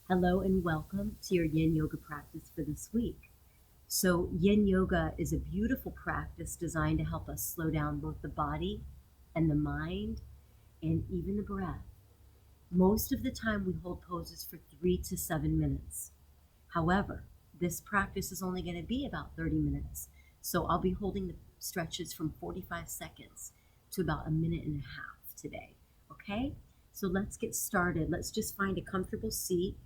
Hello and welcome to your Yin Yoga practice for this week. So, Yin Yoga is a beautiful practice designed to help us slow down both the body and the mind and even the breath. Most of the time, we hold poses for 3 to 7 minutes. However, this practice is only going to be about 30 minutes. So, I'll be holding the stretches from 45 seconds to about a minute and a half today. Okay? So, let's get started. Let's just find a comfortable seat.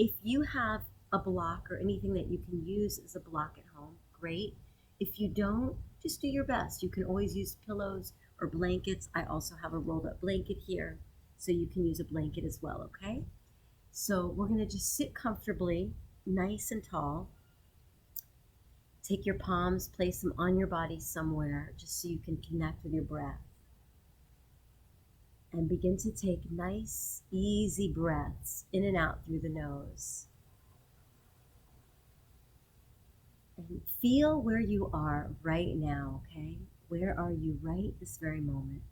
If you have a block or anything that you can use as a block at home, great. If you don't, just do your best. You can always use pillows or blankets. I also have a rolled up blanket here, so you can use a blanket as well, okay? So we're going to just sit comfortably, nice and tall. Take your palms, place them on your body somewhere, just so you can connect with your breath. And begin to take nice, easy breaths in and out through the nose. And feel where you are right now, okay? Where are you right this very moment?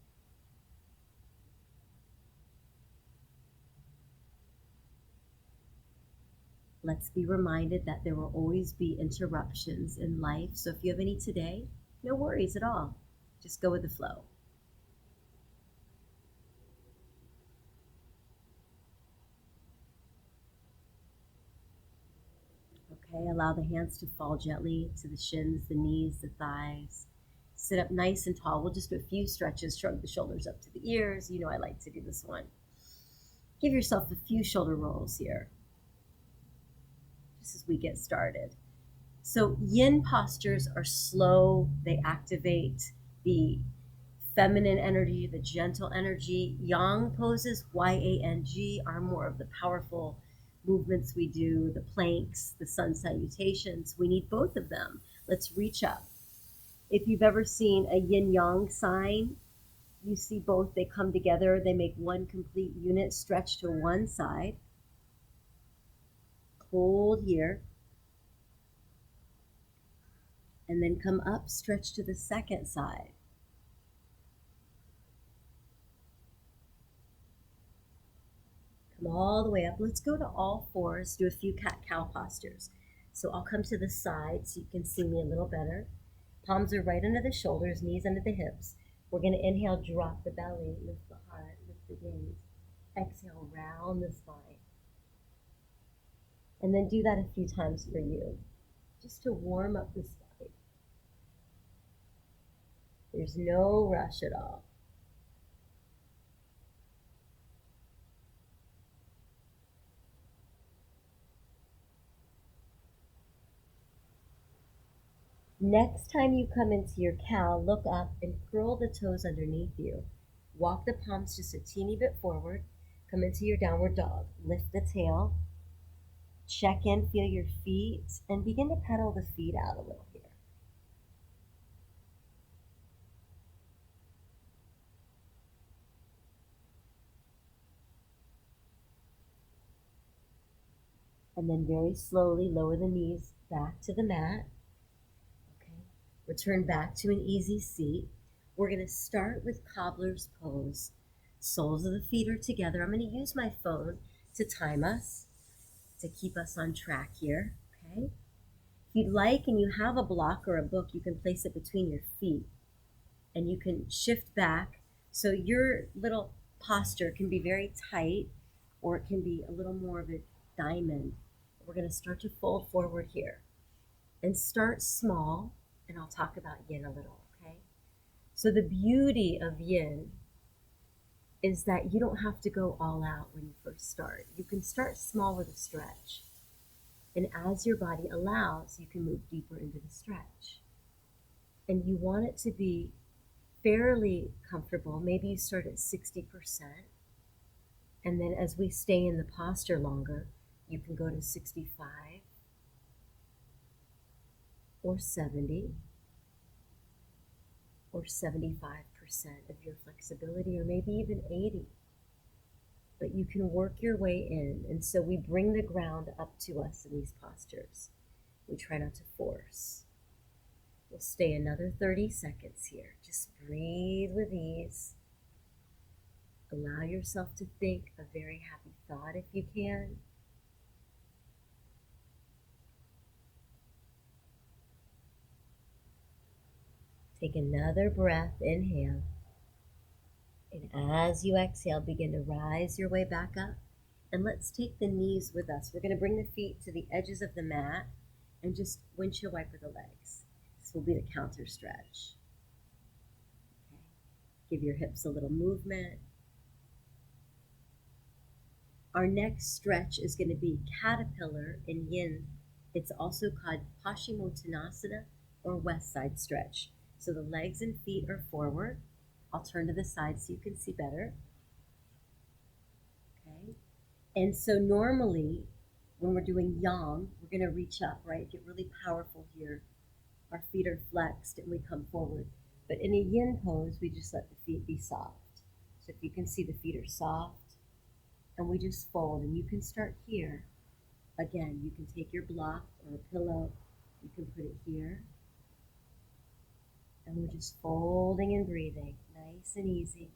Let's be reminded that there will always be interruptions in life. So if you have any today, no worries at all. Just go with the flow. Okay, allow the hands to fall gently to the shins, the knees, the thighs. Sit up nice and tall. We'll just do a few stretches, shrug the shoulders up to the ears. You know I like to do this one. Give yourself a few shoulder rolls here, just as we get started. So yin postures are slow. They activate the feminine energy, the gentle energy. Yang poses, Y-A-N-G, are more of the powerful movements we do, the planks, the sun salutations. We need both of them. Let's reach up. If you've ever seen a yin yang sign, you see both. They come together. They make one complete unit. Stretch to one side. Hold here. And then come up, stretch to the second side. Come all the way up. Let's go to all fours, do a few cat-cow postures. So I'll come to the side so you can see me a little better. Palms are right under the shoulders, knees under the hips. We're going to inhale, drop the belly, lift the heart, lift the gaze. Exhale, round the spine. And then do that a few times for you, just to warm up the spine. There's no rush at all. Next time you come into your cow, look up and curl the toes underneath you. Walk the palms just a teeny bit forward. Come into your downward dog. Lift the tail. Check in, feel your feet, and begin to pedal the feet out a little here. And then very slowly lower the knees back to the mat. Okay. Return back to an easy seat. We're going to start with Cobbler's pose. Soles of the feet are together. I'm going to use my phone to time us, to keep us on track here. Okay. If you'd like and you have a block or a book, you can place it between your feet and you can shift back. So your little posture can be very tight or it can be a little more of a diamond. We're going to start to fold forward here and start small, and I'll talk about yin a little, okay? So the beauty of yin is that you don't have to go all out when you first start. You can start small with a stretch. And as your body allows, you can move deeper into the stretch. And you want it to be fairly comfortable. Maybe you start at 60%. And then as we stay in the posture longer, you can go to 65 or 70 or 75% of your flexibility, or maybe even 80. But you can work your way in. And so we bring the ground up to us in these postures. We try not to force. We'll stay another 30 seconds here. Just breathe with ease. Allow yourself to think a very happy thought if you can. Take another breath, inhale. And as you exhale, begin to rise your way back up. And let's take the knees with us. We're going to bring the feet to the edges of the mat and just windshield wiper the legs. This will be the counter stretch. Okay. Give your hips a little movement. Our next stretch is going to be caterpillar in yin. It's also called Paschimottanasana or west side stretch. So the legs and feet are forward. I'll turn to the side so you can see better. Okay. And so normally when we're doing yang, we're going to reach up, right? Get really powerful here. Our feet are flexed and we come forward. But in a yin pose, we just let the feet be soft. So if you can see, the feet are soft and we just fold. And you can start here. Again, you can take your block or a pillow. You can put it here. And we're just folding and breathing, nice and easy.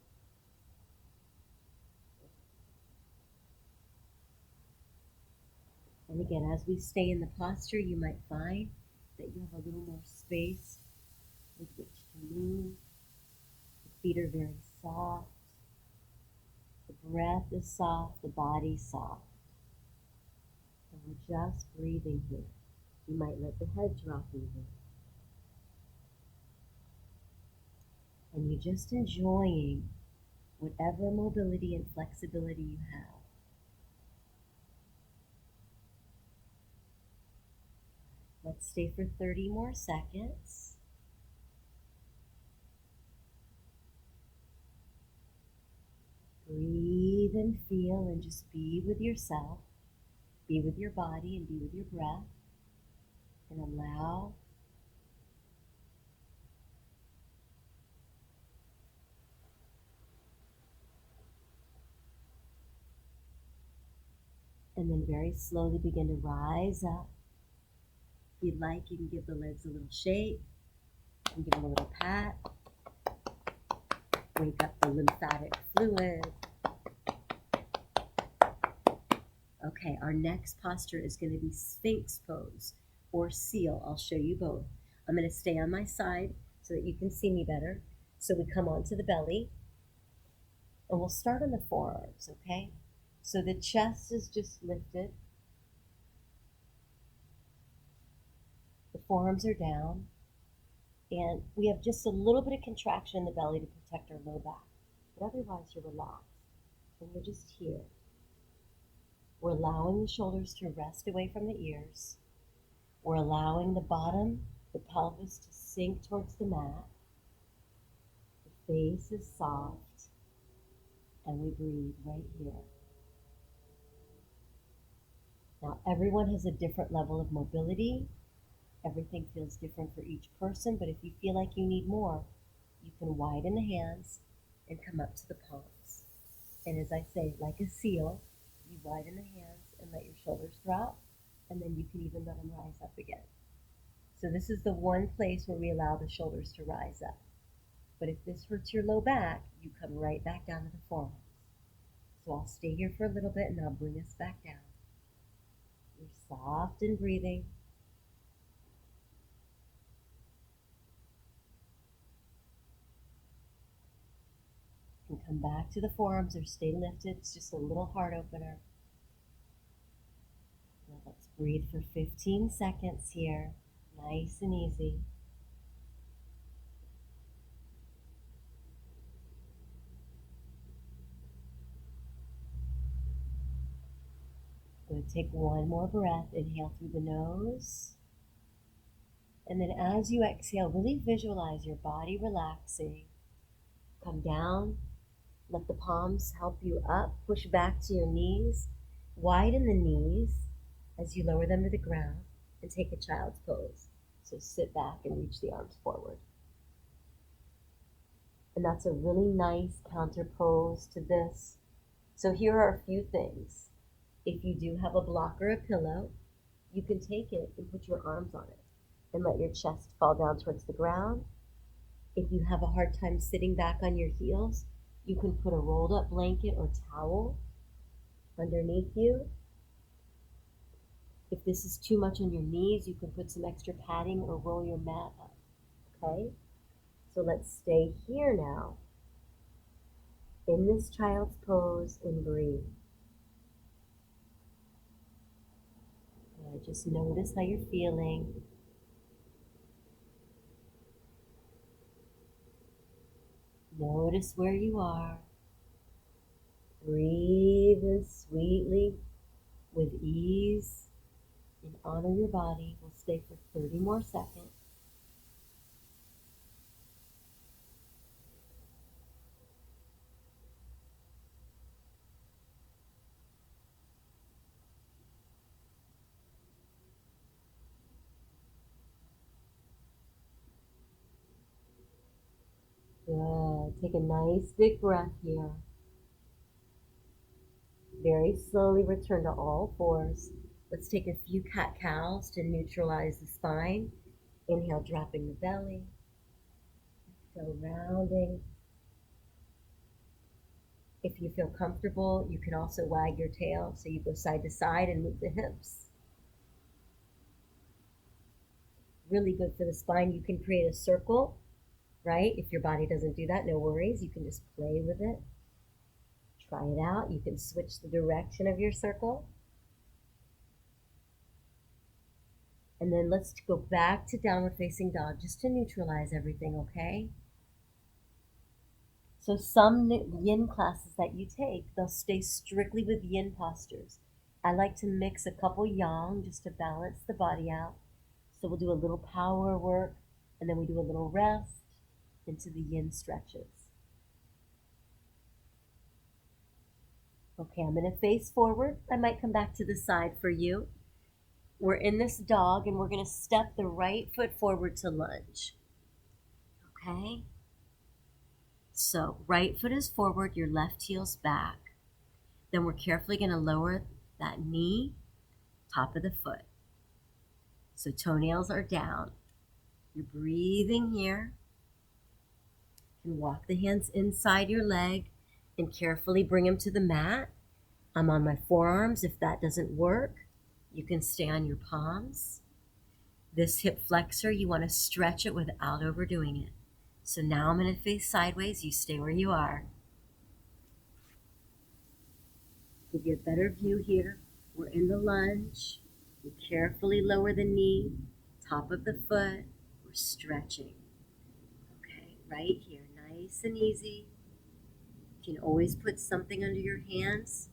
And again, as we stay in the posture, you might find that you have a little more space with which to move. The feet are very soft. The breath is soft, the body's soft. And we're just breathing here. You might let the head drop even. And you're just enjoying whatever mobility and flexibility you have. Let's stay for 30 more seconds. Breathe and feel and just be with yourself. Be with your body and be with your breath. And allow. And then very slowly begin to rise up. If you'd like, you can give the legs a little shake. You can give them a little pat. Wake up the lymphatic fluid. Okay, our next posture is going to be Sphinx pose or seal. I'll show you both. I'm going to stay on my side so that you can see me better. So we come onto the belly and we'll start on the forearms, okay? So the chest is just lifted. The forearms are down. And we have just a little bit of contraction in the belly to protect our low back. But otherwise, you're relaxed. And you're just here. We're allowing the shoulders to rest away from the ears. We're allowing the bottom, the pelvis to sink towards the mat. The face is soft. And we breathe right here. Now, everyone has a different level of mobility. Everything feels different for each person, but if you feel like you need more, you can widen the hands and come up to the palms. And as I say, like a seal, you widen the hands and let your shoulders drop, and then you can even let them rise up again. So this is the one place where we allow the shoulders to rise up. But if this hurts your low back, you come right back down to the forearms. So I'll stay here for a little bit and I'll bring us back down. You're soft and breathing. You can come back to the forearms or stay lifted. It's just a little heart opener. Now let's breathe for 15 seconds here. Nice and easy. Good. Take one more breath. Inhale through the nose. And then as you exhale, really visualize your body relaxing. Come down. Let the palms help you up. Push back to your knees. Widen the knees as you lower them to the ground and take a child's pose. So sit back and reach the arms forward. And that's a really nice counter pose to this. So here are a few things. If you do have a block or a pillow, you can take it and put your arms on it and let your chest fall down towards the ground. If you have a hard time sitting back on your heels, you can put a rolled up blanket or towel underneath you. If this is too much on your knees, you can put some extra padding or roll your mat up, okay? So let's stay here now, in this child's pose, and breathe. Just notice how you're feeling. Notice where you are. Breathe in sweetly, with ease, and honor your body. We'll stay for 30 more seconds. Good. Take a nice big breath here. Very slowly return to all fours. Let's take a few cat-cows to neutralize the spine. Inhale, dropping the belly. Exhale, rounding. If you feel comfortable, you can also wag your tail. So you go side to side and move the hips. Really good for the spine. You can create a circle, right? If your body doesn't do that, no worries. You can just play with it. Try it out. You can switch the direction of your circle. And then let's go back to downward facing dog just to neutralize everything, okay? So some yin classes that you take, they'll stay strictly with yin postures. I like to mix a couple yang just to balance the body out. So we'll do a little power work, and then we do a little rest into the yin stretches. Okay, I'm going to face forward. I might come back to the side for you. We're in this dog, and we're going to step the right foot forward to lunge. Okay? So right foot is forward, your left heel's back. Then we're carefully going to lower that knee, top of the foot. So toenails are down. You're breathing here. You can walk the hands inside your leg and carefully bring them to the mat. I'm on my forearms. If that doesn't work, you can stay on your palms. This hip flexor, you want to stretch it without overdoing it. So now I'm going to face sideways. You stay where you are. Give you a better view here. We're in the lunge. You carefully lower the knee, top of the foot. We're stretching. Okay, right here, nice and easy. You can always put something under your hands.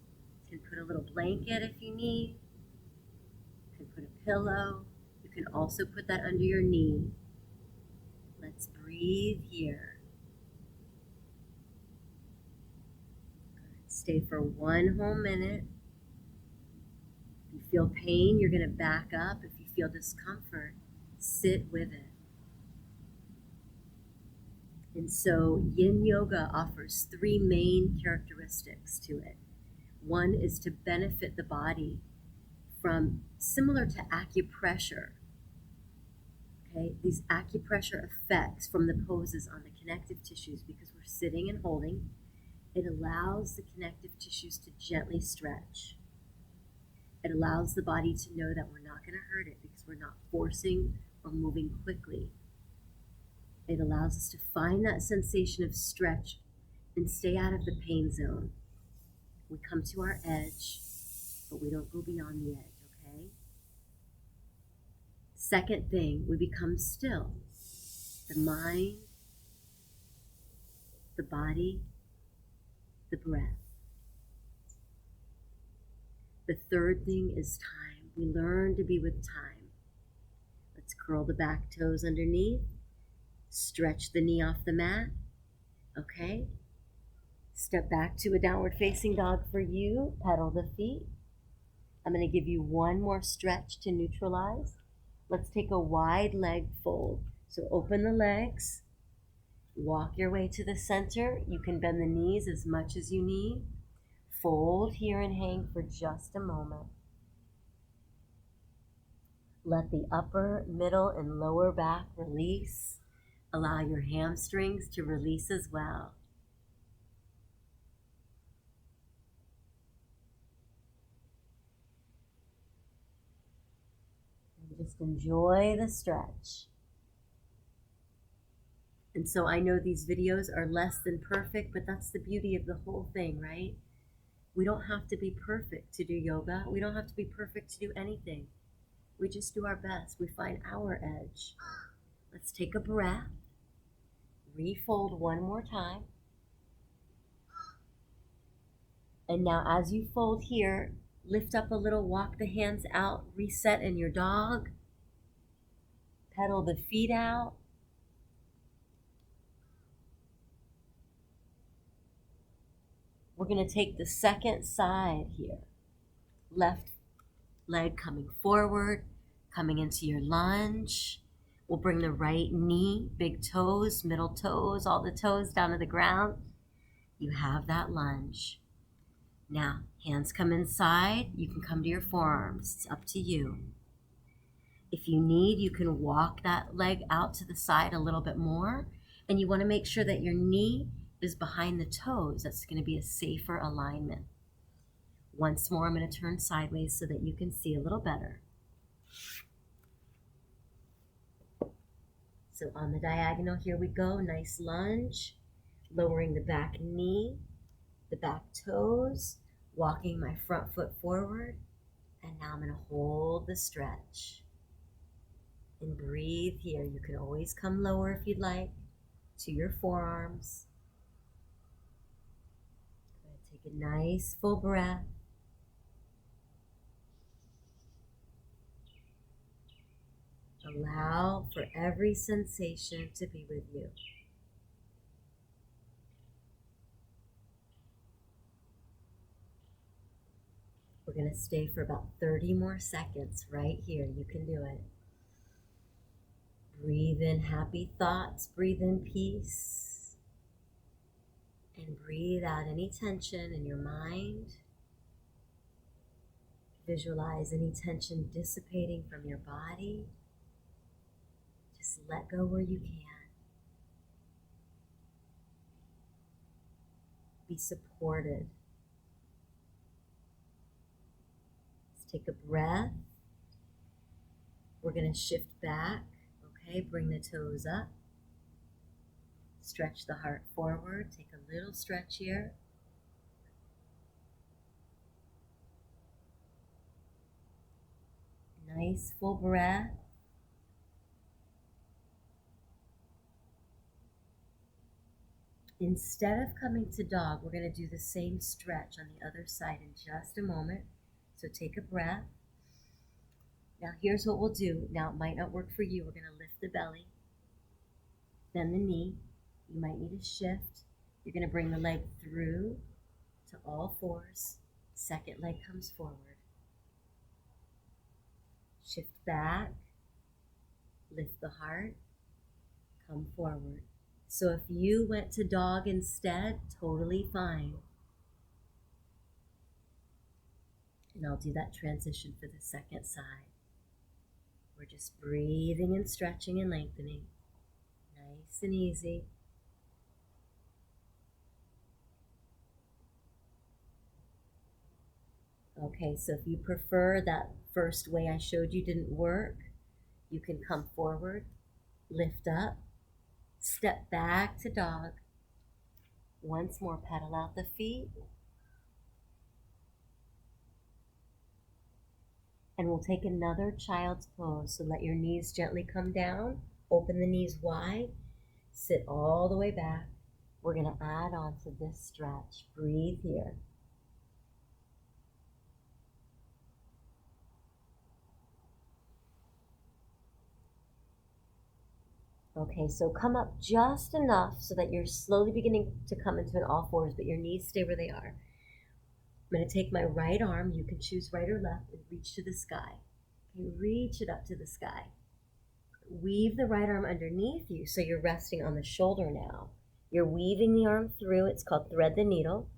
You can put a little blanket if you need. You can put a pillow. You can also put that under your knee. Let's breathe here. Good. Stay for 1 whole minute. If you feel pain, you're going to back up. If you feel discomfort, sit with it. And so Yin Yoga offers 3 main characteristics to it. One is to benefit the body from, similar to acupressure, okay? These acupressure effects from the poses on the connective tissues, because we're sitting and holding, it allows the connective tissues to gently stretch. It allows the body to know that we're not going to hurt it because we're not forcing or moving quickly. It allows us to find that sensation of stretch and stay out of the pain zone. We come to our edge, but we don't go beyond the edge, okay? Second thing, we become still. The mind, the body, the breath. The third thing is time. We learn to be with time. Let's curl the back toes underneath. Stretch the knee off the mat. Okay? Step back to a downward facing dog for you. Pedal the feet. I'm going to give you 1 more stretch to neutralize. Let's take a wide leg fold. So open the legs. Walk your way to the center. You can bend the knees as much as you need. Fold here and hang for just a moment. Let the upper, middle, and lower back release. Allow your hamstrings to release as well. And just enjoy the stretch. And so I know these videos are less than perfect, but that's the beauty of the whole thing, right? We don't have to be perfect to do yoga. We don't have to be perfect to do anything. We just do our best. We find our edge. Let's take a breath. Refold one more time. And now as you fold here, lift up a little, walk the hands out, reset in your dog. Pedal the feet out. We're going to take the second side here. Left leg coming forward, coming into your lunge. We'll bring the right knee, big toes, middle toes, all the toes down to the ground. You have that lunge. Now, hands come inside. You can come to your forearms. It's up to you. If you need, you can walk that leg out to the side a little bit more. And you want to make sure that your knee is behind the toes. That's going to be a safer alignment. Once more, I'm going to turn sideways so that you can see a little better. So on the diagonal, here we go. Nice lunge. Lowering the back knee, the back toes, walking my front foot forward. And now I'm going to hold the stretch. And breathe here. You can always come lower if you'd like to your forearms. Take a nice full breath. Allow for every sensation to be with you. We're going to stay for about 30 more seconds right here. You can do it. Breathe in happy thoughts. Breathe in peace. And breathe out any tension in your mind. Visualize any tension dissipating from your body. Just let go where you can. Be supported. Let's take a breath. We're going to shift back. Okay, bring the toes up. Stretch the heart forward. Take a little stretch here. Nice full breath. Instead of coming to dog, we're going to do the same stretch on the other side in just a moment. So take a breath. Now here's what we'll do. Now it might not work for you. We're going to lift the belly, bend the knee. You might need a shift. You're going to bring the leg through to all fours. Second leg comes forward. Shift back. Lift the heart. Come forward. So if you went to dog instead, totally fine. And I'll do that transition for the second side. We're just breathing and stretching and lengthening. Nice and easy. Okay, so if you prefer that first way I showed you didn't work, you can come forward, lift up, step back to dog. Once more, pedal out the feet. And we'll take another child's pose. So let your knees gently come down. Open the knees wide. Sit all the way back. We're going to add on to this stretch. Breathe here. Okay, so come up just enough so that you're slowly beginning to come into an all fours, but your knees stay where they are. I'm going to take my right arm, you can choose right or left, and reach to the sky. Okay, reach it up to the sky. Weave the right arm underneath you so you're resting on the shoulder now. You're weaving the arm through, it's called thread the needle,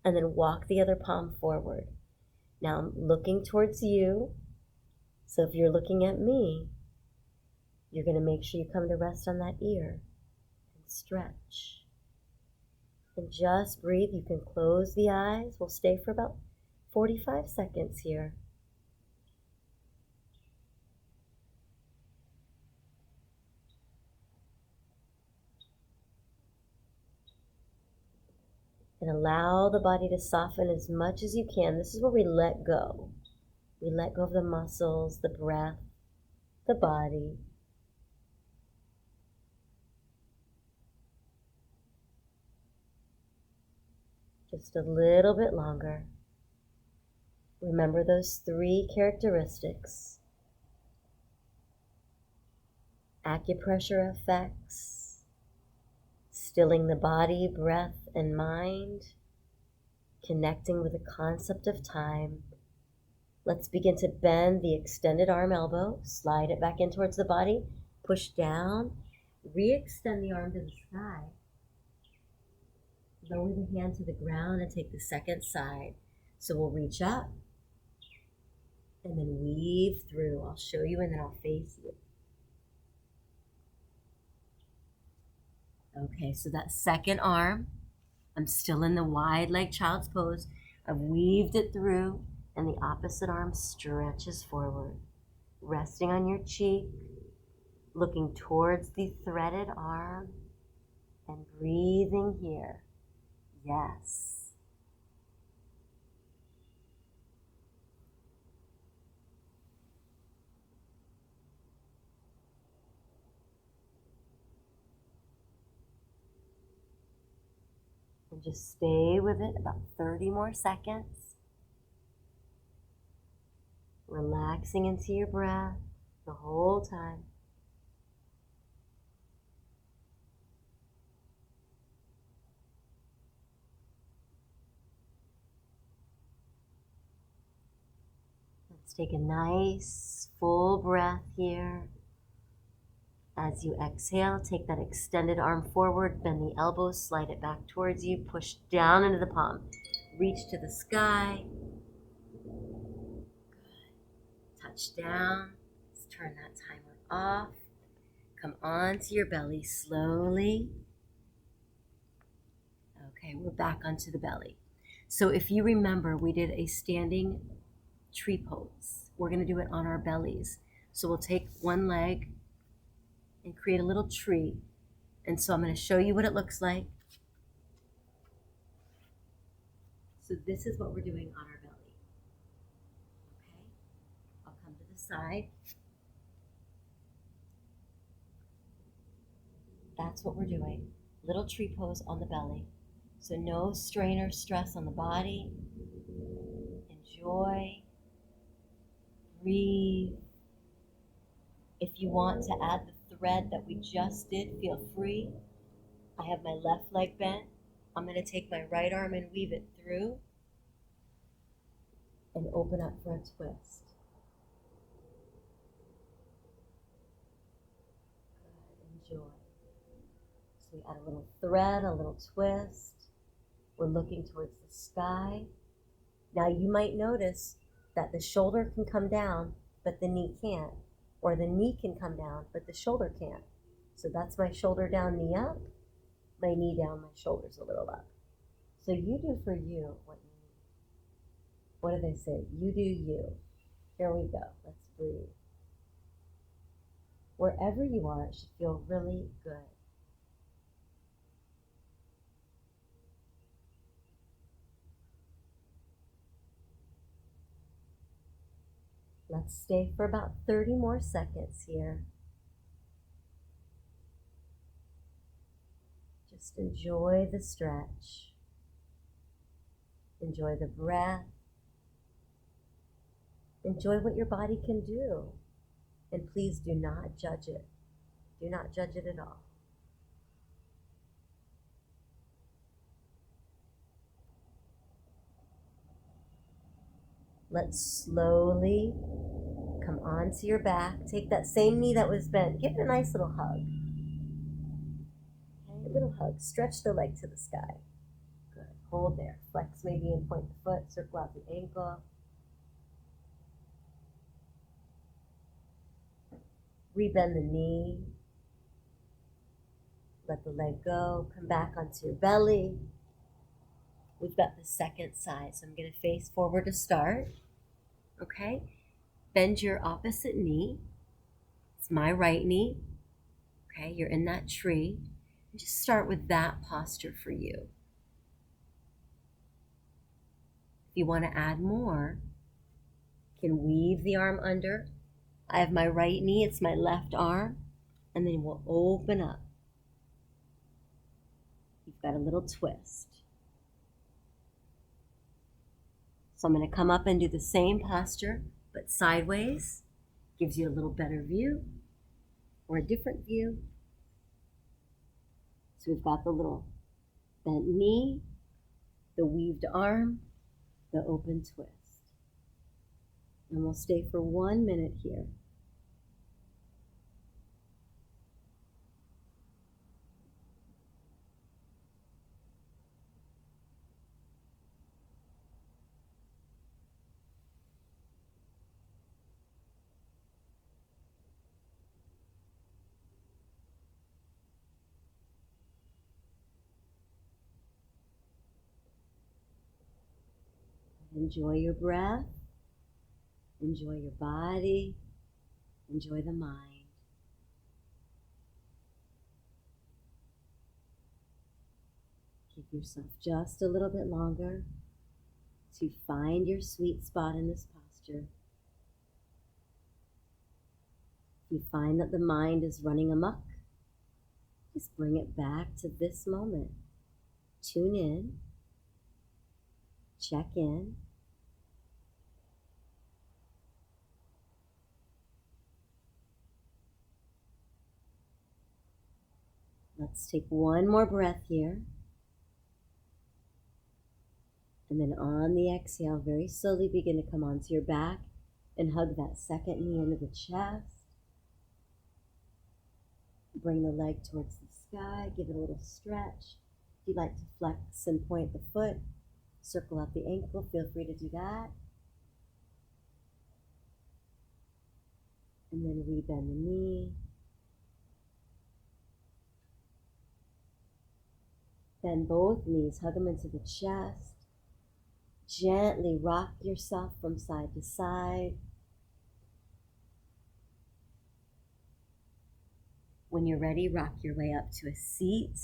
and then walk the other palm forward. Now I'm looking towards you, so if you're looking at me, you're going to make sure you come to rest on that ear and stretch. And just breathe. You can close the eyes. We'll stay for about 45 seconds here. And allow the body to soften as much as you can. This is where we let go. We let go of the muscles, the breath, the body. Just a little bit longer. Remember those 3 characteristics. Acupressure effects, stilling the body, breath, and mind, connecting with the concept of time. Let's begin to bend the extended arm elbow, slide it back in towards the body, push down, re-extend the arm to the sky. Lower the hand to the ground and take the second side. So we'll reach up and then weave through. I'll show you and then I'll face you. Okay, so that second arm, I'm still in the wide leg child's pose. I've weaved it through and the opposite arm stretches forward. Resting on your cheek, looking towards the threaded arm and breathing here. Yes. And just stay with it about 30 more seconds. Relaxing into your breath the whole time. Let's take a nice full breath here. As you exhale, take that extended arm forward, bend the elbows, slide it back towards you, push down into the palm. Reach to the sky. Good. Touch down. Let's turn that timer off. Come onto your belly slowly. Okay, we're back onto the belly. So if you remember, we did a standing tree pose. We're going to do it on our bellies. So we'll take one leg and create a little tree. And so I'm going to show you what it looks like. So this is what we're doing on our belly. Okay, I'll come to the side. That's what we're doing. Little tree pose on the belly. So no strain or stress on the body. Enjoy. Breathe. If you want to add the thread that we just did, feel free. I have my left leg bent. I'm going to take my right arm and weave it through and open up for a twist. Good. Enjoy. So we add a little thread, a little twist. We're looking towards the sky. Now you might notice that the shoulder can come down, but the knee can't. Or the knee can come down, but the shoulder can't. So that's my shoulder down, knee up. My knee down, my shoulders a little up. So you do for you what you need. What do they say? You do you. Here we go. Let's breathe. Wherever you are, it should feel really good. Let's stay for about 30 more seconds here. Just enjoy the stretch. Enjoy the breath. Enjoy what your body can do. And please do not judge it. Do not judge it at all. Let's slowly come onto your back. Take that same knee that was bent. Give it a nice little hug. Okay, a little hug. Stretch the leg to the sky. Good. Hold there. Flex maybe and point the foot. Circle out the ankle. Rebend the knee. Let the leg go. Come back onto your belly. We've got the second side. So I'm going to face forward to start. Okay? Bend your opposite knee. It's my right knee. Okay? You're in that tree. And just start with that posture for you. you want to add more, you can weave the arm under. I have my right knee, it's my left arm, and then we'll open up. You've got a little twist. So I'm going to come up and do the same posture, but sideways. Gives you a little better view or a different view. So we've got the little bent knee, the weaved arm, the open twist. And we'll stay for 1 minute here. Enjoy your breath, enjoy your body, enjoy the mind. Give yourself just a little bit longer to find your sweet spot in this posture. If you find that the mind is running amok, just bring it back to this moment. Tune in, check in. Let's take one more breath here. And then on the exhale, very slowly begin to come onto your back and hug that second knee into the chest. Bring the leg towards the sky, give it a little stretch. If you'd like to flex and point the foot, circle out the ankle, feel free to do that. And then rebend the knee. Bend both knees, hug them into the chest. Gently rock yourself from side to side. When you're ready, rock your way up to a seat.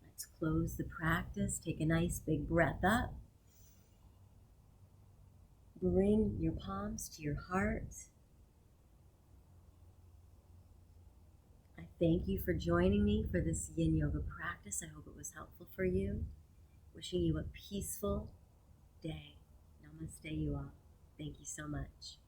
Let's close the practice. Take a nice big breath up. Bring your palms to your heart. I thank you for joining me for this Yin Yoga practice. I hope it was helpful for you. Wishing you a peaceful day. Namaste, you all. Thank you so much.